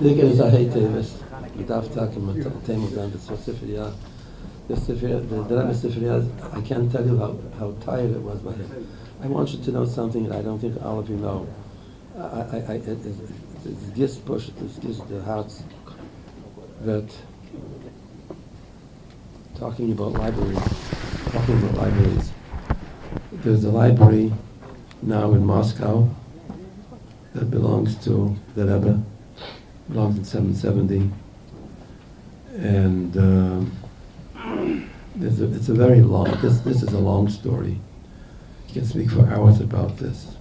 Dicker is a Hey Teves. The Daf Takim Tamus and the Sifriya. The Rebbe Sifriya, I can't tell you how tired it was by him. I want you to know something that I don't think all of you know. It gives push, it gives the hearts that talking about libraries. There's a library now in Moscow that belongs to the Rebbe, belongs in 770, and it's a very long. This is a long story. You can speak for hours about this.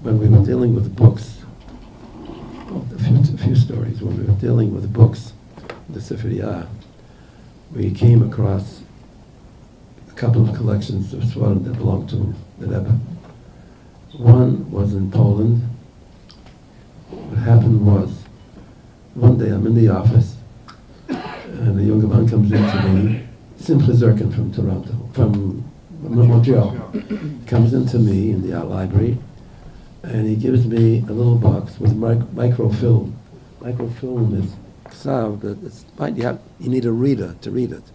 When we were dealing with the books, a few stories. When we were dealing with the books, the Sifriya, we came across a couple of collections of Svarim that belonged to the Rebbe. One was in Poland. What happened was, one day I'm in the office, and a young man comes in to me, simply Zirkin from Toronto, from Montreal, comes into me in the art library, and he gives me a little box with microfilm. Microfilm is ksav, but it's fine. You need a reader to read it.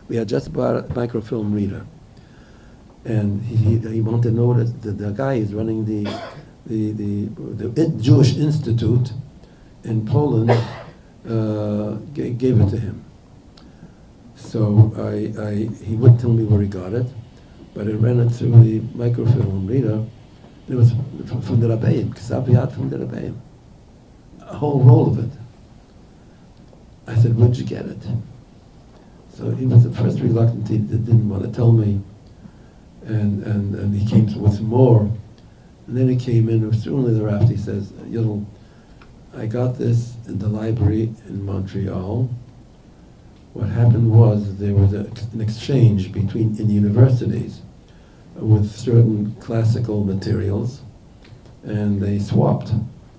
We had just bought a microfilm reader, and he wanted to know that the guy is running the Jewish Institute in Poland gave it to him. So he wouldn't tell me where he got it, but I ran it through the microfilm reader. It was from the Rebbeim, Ksav from the Rebbeim, a whole roll of it. I said, "Where'd you get it?" So he was at first reluctant. He didn't want to tell me, and he came with more. And then he came in, soon thereafter he says, "Yudel, I got this in the library in Montreal. What happened was there was an exchange in universities with certain classical materials, and they swapped.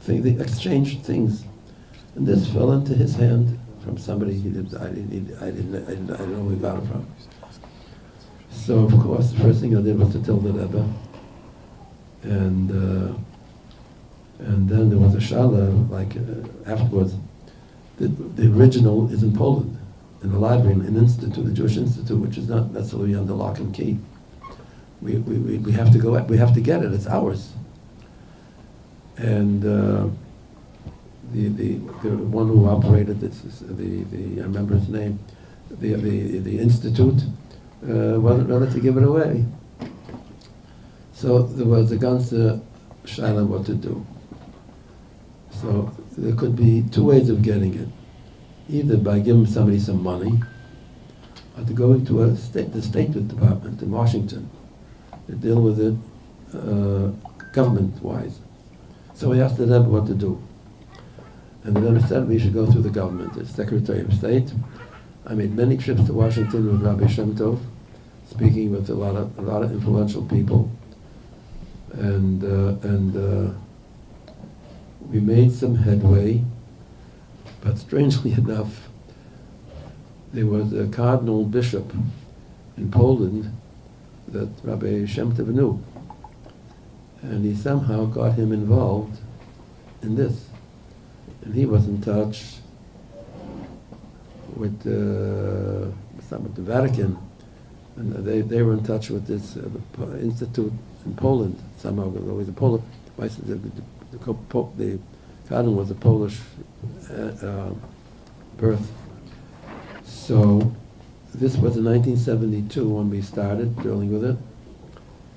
They exchanged things, and this fell into his hand from somebody I didn't know who he got it from. So of course, the first thing I did was to tell the Rebbe, and then there was a shala afterwards. The original is in Poland, in the library, in Institute, the Jewish Institute, which is not necessarily under lock and key. We have to go. We have to get it. It's ours. And the one who operated this, I remember his name, the institute wasn't ready to give it away. So there was a ganze shaila what to do. So there could be two ways of getting it: either by giving somebody some money, or to go to the State Department in Washington to deal with it government-wise. So I asked the Rebbe what to do. And the Rebbe said we should go through the government, the Secretary of State. I made many trips to Washington with Rabbi Shem Tov, speaking with a lot of influential people. And we made some headway, but strangely enough, there was a cardinal bishop in Poland that Rabbi Shem Tov knew, and he somehow got him involved in this, and he was in touch with the Vatican, and they were in touch with this institute in Poland. Somehow there was a Polish. The cardinal was a Polish birth. So this was in 1972 when we started dealing with it,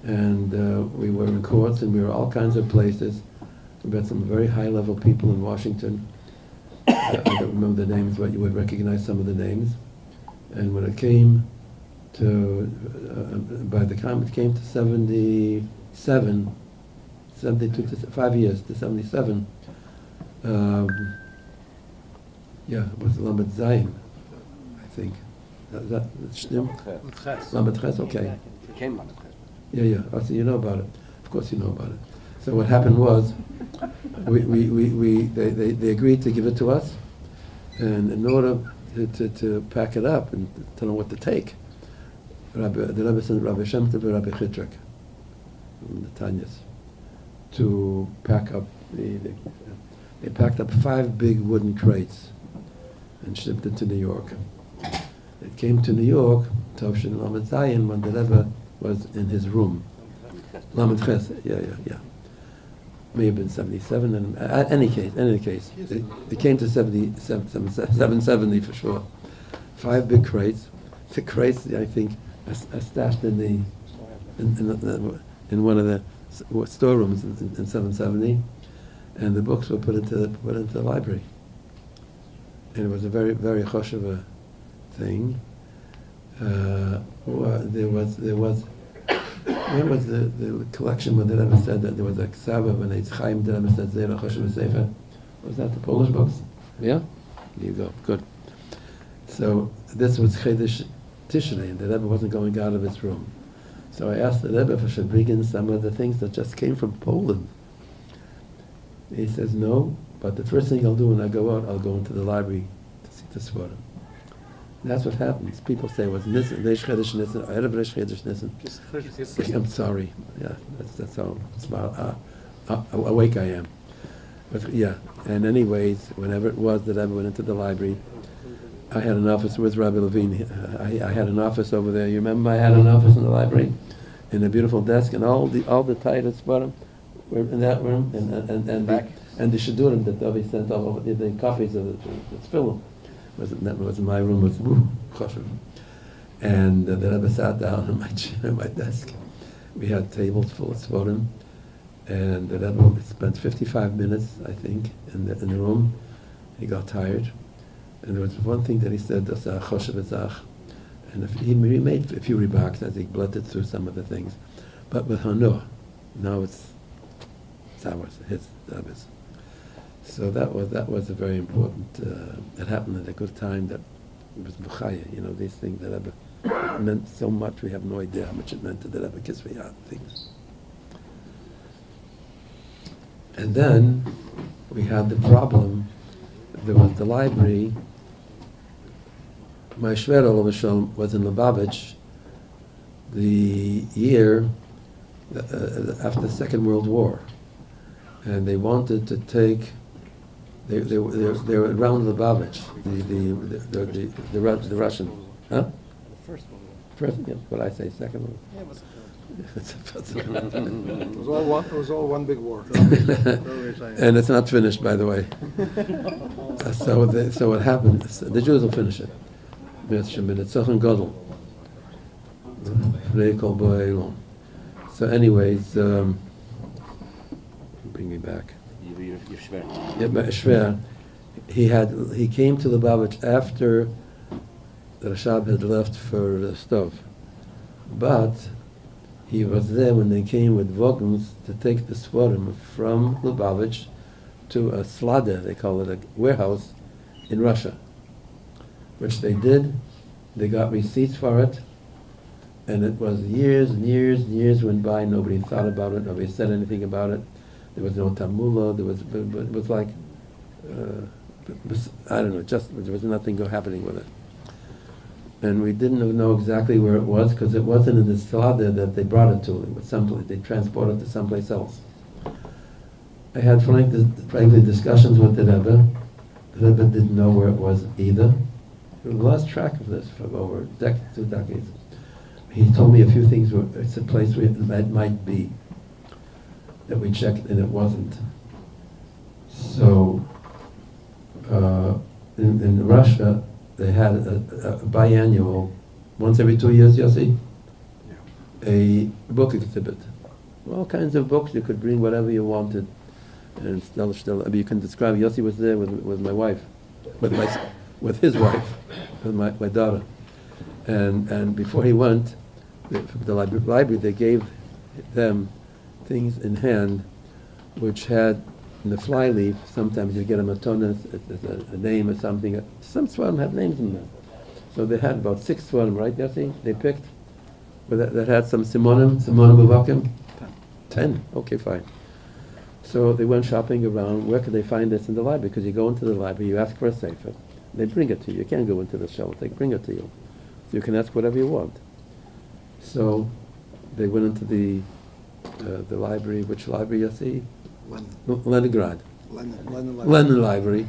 and we were in courts, and we were all kinds of places. We met some very high-level people in Washington. I don't remember the names, but you would recognize some of the names. And when it came to, by the time it came to 72, 5 years to 77, it was Lamed Zayin, I think. Is that Shnim? Lamed Ches, okay. It became Lamed Ches. Yeah. Oh, so you know about it. Of course you know about it. So what happened was, they agreed to give it to us, and in order to pack it up and to know what to take, the Rebbe sent Rabbi Shem Tov and Rabbi Chitrak from the Tanyas to pack up they packed up 5 big wooden crates and shipped it to New York. It came to New York, Tovshin Lamed Zayin, when the Rebbe was in his room. Lamed Ches, yeah. May have been 77, and any case, it came to 770 for sure. 5 big crates. The crates, I think, are stashed in one of the storerooms in 770, and the books were put into the library. And it was a very, very choshev thing. There was where was the collection when the Rebbe said that there was a ksava when Eitz Chaim the Rebbe said Zera Choshev Sefer? Was that the Polish books? Yeah? There you go. Good. So this was Chedesh Tishrei, and the Rebbe wasn't going out of his room. So I asked the Rebbe if I should bring in some of the things that just came from Poland. He says no, but the first thing I'll do when I go out, I'll go into the library to see the Svarim. That's what happens. People say, "Was Nissen, Reish Chedesh Nissen, Erev Reish Chedesh Nissen." I'm sorry. Yeah, that's how awake I am. But yeah, and anyways, whenever it was that I went into the library, I had an office with Rabbi Levine. I had an office over there. You remember I had an office in the library, in a beautiful desk, and all the titles for them were in that room, and the Shadurim that Davi sent over the copies of the film. That was in my room. Was choshev. And the Rebbe sat down in my chair, my desk. We had tables full of Svarim, and the Rebbe spent 55 minutes, I think, in the room. He got tired, and there was one thing that he said, "Das choshev ezach," and he made a few remarks as he blunted through some of the things, but with Hanua, now it's ours, his Rebbe's. So that was a very important. It happened at a good time. That it was B'chaya. These things that Rebbe meant so much. We have no idea how much it meant to the Rebbe Kisviyat things. And then we had the problem. There was the library. My Shver Olav Shalom was in Lubavitch the year after the Second World War, and they wanted to take. They were around Lubavitch, the Russian, huh? The first one. First, yeah, what I say, second one. Yeah, it was It was all one big war. And it's not finished, by the way. So what happened? The Jews will finish it. So anyways, bring me back. Yeah, but Shver, he came to Lubavitch after the Rashab had left for the stove, but he was there when they came with wagons to take the Svarim from Lubavitch to a slada, they call it, a warehouse in Russia, which they did. They got receipts for it, and it was years and years and years went by. Nobody thought about it. Nobody said anything about it. There was no tamula. It was like, I don't know. There was nothing happening with it, and we didn't know exactly where it was because it wasn't in the slada that they brought it to. It was someplace they transported it to someplace else. I had frankly discussions with the Rebbe. The Rebbe didn't know where it was either. We lost track of this for over 2 decades. He told me a few things where it's a place where it might be, that we checked and it wasn't. So in Russia, they had a biannual, once every 2 years, Yossi, a book exhibit. All kinds of books. You could bring whatever you wanted. And still, I mean, you can describe. Yossi was there with my wife, with his wife, with my daughter, and before he went, the library they gave them things in hand, which had in the flyleaf. Sometimes you get a matonis, a name or something. Some svarim have names in them, so they had about 6 svarim, right, Yossi? They picked that had some simonim muvakim. 10. Okay, fine. So they went shopping around. Where could they find this in the library? Because you go into the library, you ask for a sefer, they bring it to you. You can't go into the shelf; they bring it to you. So you can ask whatever you want. So they went into the the library, which library you see? Lenin. Leningrad. Lenin. Lenin Library.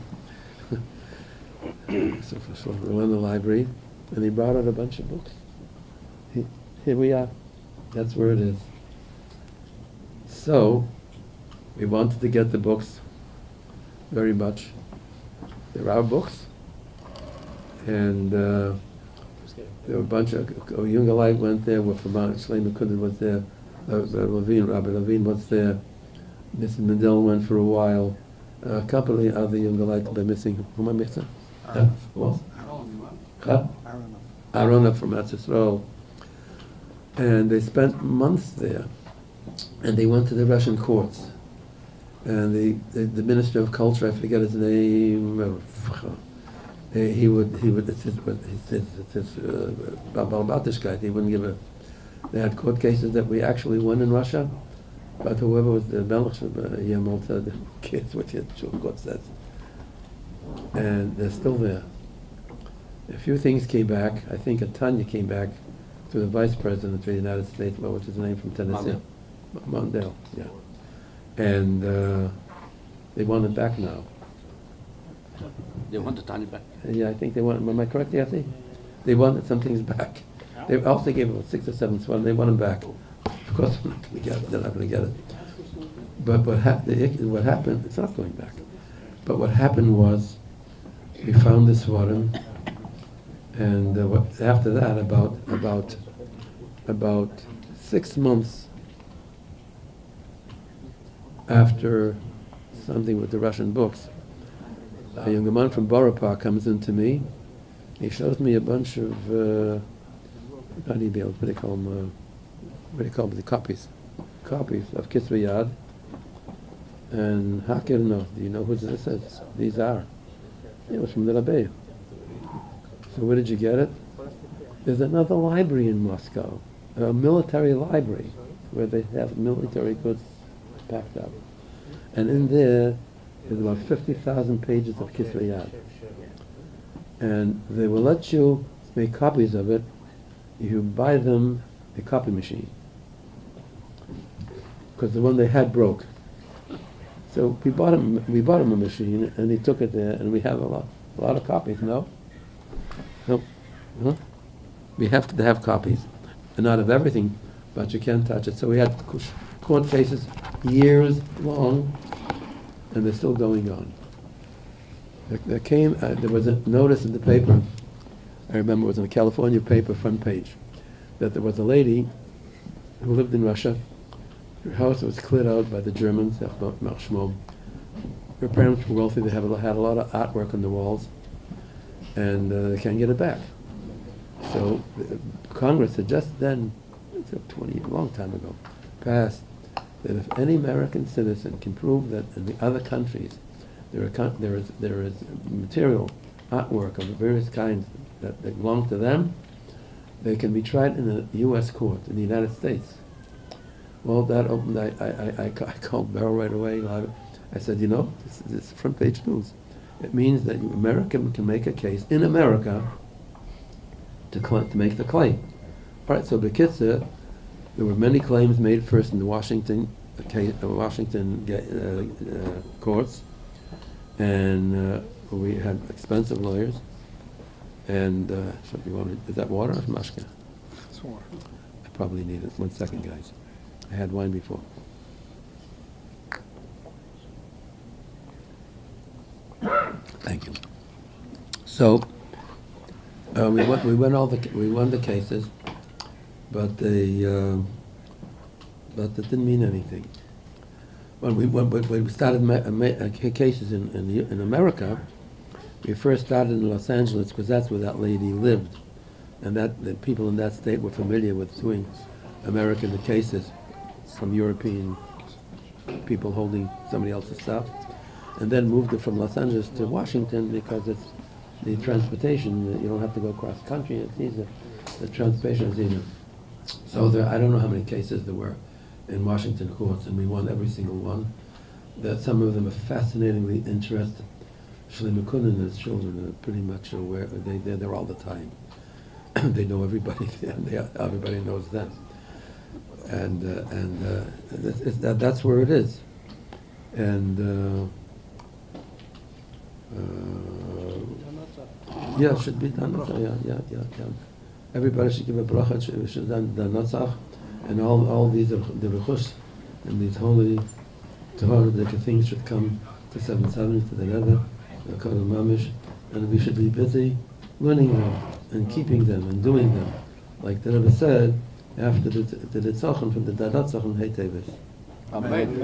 So for the Lenin Library, and he brought out a bunch of books. Here we are. That's where it is. So, we wanted to get the books very much. There are books, and there were a bunch of Jungelite went there. With Vermont, Shlomo Kudin was there. Rabbi Levine was there. Mrs. Mendel went for a while. A couple of other Jungelite they're missing. Who am I missing? Aronov from Eretz Yisrael. And they spent months there. And they went to the Russian courts. And the Minister of Culture, I forget his name, he would it's his Balbatishkeit, he wouldn't give a, they had court cases that we actually won in Russia, but whoever was the Melech Yemol, the kids, what the court says. And they're still there. A few things came back. I think a Tanya came back to the Vice President of the United States, what was his name from Tennessee? Mondale, yeah. And they want it back now. They want the Tanya back? Yeah, I think they want, am I correct, Yassi? They wanted some things back. They also gave them 6 or 7 swans, they want them back. Of course, they're not going to get it, they're not going to get it. But what happened, it's not going back. But what happened was, we found this Svarim, and after that, about 6 months after something with the Russian books, a young man from Borough Park comes in to me. He shows me a bunch of what do they call them? The copies of Kisvei Yad. And Hakir, no, do you know who this is? These are. It was from the Rebbe. So where did you get it? There's another library in Moscow, a military library, where they have military goods packed up. And in there, there's about 50,000 pages of Kisvei Yad. And they will let you make copies of it if you buy them a copy machine. Because the one they had broke. So we bought him a machine, and he took it there, and we have a lot of copies, no? Nope. Huh? We have to have copies. And not of everything, but you can't touch it. So we had court cases years long, and they're still going on. There was a notice in the paper, I remember it was in a California paper front page, that there was a lady who lived in Russia. Her house was cleared out by the Germans, her parents were wealthy, they had a lot of artwork on the walls, and they can't get it back. So Congress had just then, it took 20 years, a long time ago, passed that if any American citizen can prove that in the other countries there is material, artwork of various kinds that belong to them, they can be tried in a U.S. court in the United States. Well, that opened, I called Beryl right away. I said, this is front page news. It means that America can make a case in America to make the claim. All right, so B'kitzur, there were many claims made first in the Washington courts, and we had expensive lawyers. And is that water or mashka? It's more. I probably need it. 1 second, guys. I had wine before. Thank you. So we won the cases, but it didn't mean anything. When we started cases in America, we first started in Los Angeles because that's where that lady lived, and that the people in that state were familiar with suing American cases from European people holding somebody else's stuff, and then moved it from Los Angeles to Washington because it's the transportation. You don't have to go across country. It's easier. The transportation is easier. So I don't know how many cases there were in Washington courts, and we won every single one. That some of them are fascinatingly interesting. Shlomo Kudin and his children are pretty much aware. They're there all the time. They know everybody there. Everybody knows them. That's where it is. And yeah, it should be done. Yeah. Everybody should give a bracha. Should done the Natzach, and all these the Rechus and these holy Torah things should come to 770 to the Rebbe, the Kodel Mamish, and we should be busy learning them and keeping them and doing them, like the Rebbe said after the Tzachon from the Dadat Tzachon Hey Teves. Amen.